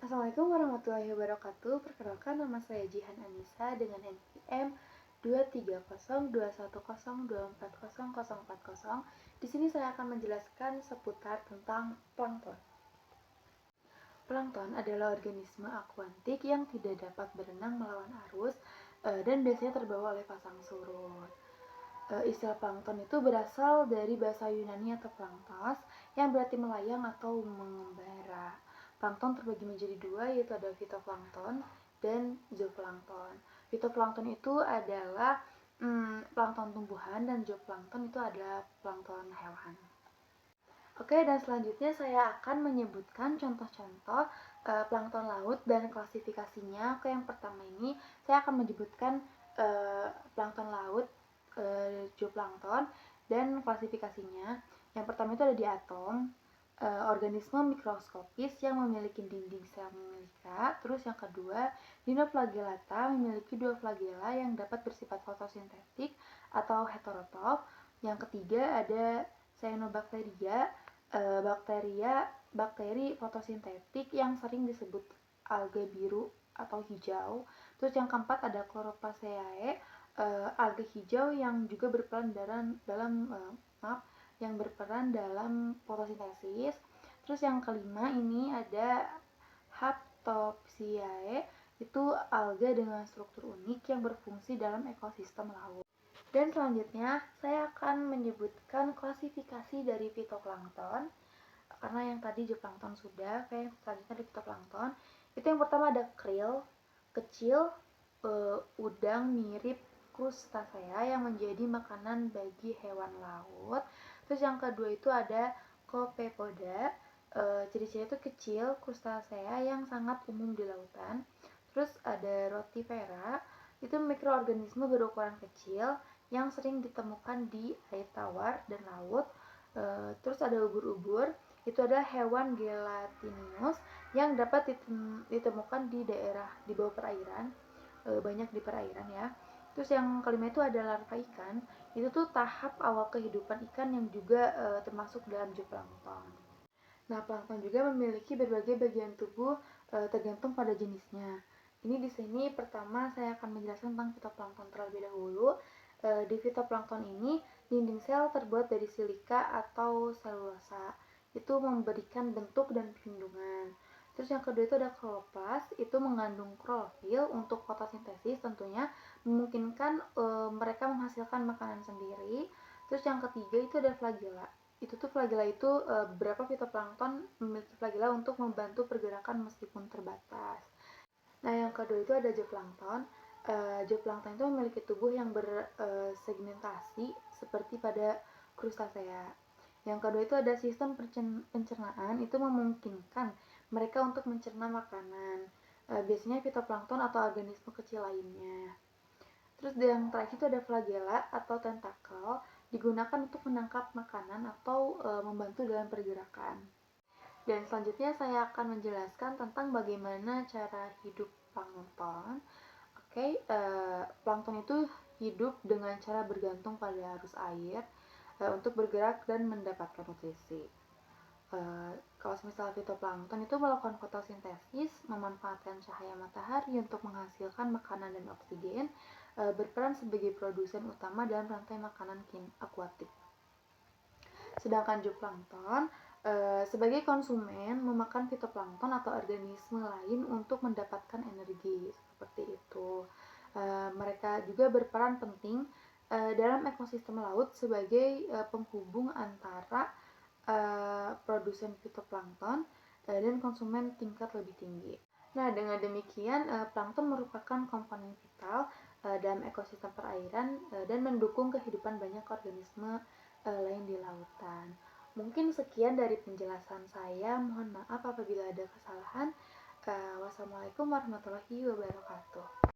Assalamualaikum warahmatullahi wabarakatuh. Perkenalkan, nama saya Jihan Anissa dengan NPM 23020240040. Di sini saya akan menjelaskan seputar tentang plankton. Plankton adalah organisme akuatik yang tidak dapat berenang melawan arus dan biasanya terbawa oleh pasang surut. Istilah plankton itu berasal dari bahasa Yunani atau planktos yang berarti melayang atau mengembara. Plankton terbagi menjadi dua, yaitu ada fitoplankton dan zooplankton. Fitoplankton itu adalah plankton tumbuhan dan zooplankton itu adalah plankton hewan. Oke, dan selanjutnya saya akan menyebutkan contoh-contoh plankton laut dan klasifikasinya. Oke, yang pertama ini saya akan menyebutkan plankton laut, zooplankton, dan klasifikasinya. Yang pertama itu ada diatom, organisme mikroskopis yang memiliki dinding sel memilika. Terus yang kedua, dinoflagellata memiliki dua flagella yang dapat bersifat fotosintetik atau heterotrof. Yang ketiga ada cyanobacteria, bakteri fotosintetik yang sering disebut alga biru atau hijau. Terus yang keempat ada Chloroplaceae, alga hijau yang juga berperan dalam fotosintesis. Terus yang kelima ini ada Haplopsiae, itu alga dengan struktur unik yang berfungsi dalam ekosistem laut. Dan selanjutnya saya akan menyebutkan klasifikasi dari fitoplankton. Karena yang tadi zooplankton sudah, selanjutnya ada fitoplankton. Itu yang pertama ada krill, kecil, udang mirip krustasea yang menjadi makanan bagi hewan laut. Terus yang kedua itu ada Copepoda, ciri-ciri itu kecil, krustasea yang sangat umum di lautan. Terus ada Rotifera, itu mikroorganisme berukuran kecil yang sering ditemukan di air tawar dan laut. Terus ada ubur-ubur, itu adalah hewan gelatinous yang dapat ditemukan di daerah di bawah perairan, banyak di perairan ya. Terus yang kelima itu ada larva ikan, itu tuh tahap awal kehidupan ikan yang juga termasuk dalam zooplankton. Nah, plankton juga memiliki berbagai bagian tubuh tergantung pada jenisnya. Ini di sini pertama saya akan menjelaskan tentang fitoplankton terlebih dahulu. Di fitoplankton ini dinding sel terbuat dari silika atau selulosa. Itu memberikan bentuk dan perlindungan. Terus yang kedua itu ada kloroplas, itu mengandung klorofil untuk fotosintesis, tentunya memungkinkan mereka menghasilkan makanan sendiri. Terus yang ketiga itu ada flagella. Flagella itu beberapa fitoplankton memiliki flagella untuk membantu pergerakan meskipun terbatas. Nah, yang kedua itu ada zooplankton. Zooplankton itu memiliki tubuh yang bersegmentasi seperti pada krustasea. Yang kedua itu ada sistem pencernaan, itu memungkinkan mereka untuk mencerna makanan. Biasanya fitoplankton atau organisme kecil lainnya. Terus yang terakhir itu ada flagella atau tentakel, digunakan untuk menangkap makanan atau membantu dalam pergerakan. Dan selanjutnya saya akan menjelaskan tentang bagaimana cara hidup plankton. Plankton itu hidup dengan cara bergantung pada arus air untuk bergerak dan mendapatkan nutrisi. Kalau misalnya fitoplankton itu melakukan fotosintesis, memanfaatkan cahaya matahari untuk menghasilkan makanan dan oksigen, berperan sebagai produsen utama dalam rantai makanan akuatik. Sedangkan zooplankton sebagai konsumen memakan fitoplankton atau organisme lain untuk mendapatkan energi, seperti itu. Mereka juga berperan penting dalam ekosistem laut sebagai penghubung antara produsen fitoplankton dan konsumen tingkat lebih tinggi. Nah, dengan demikian plankton merupakan komponen vital dalam ekosistem perairan dan mendukung kehidupan banyak organisme lain di lautan. Mungkin sekian dari penjelasan saya. Mohon maaf apabila ada kesalahan. Wassalamualaikum warahmatullahi wabarakatuh.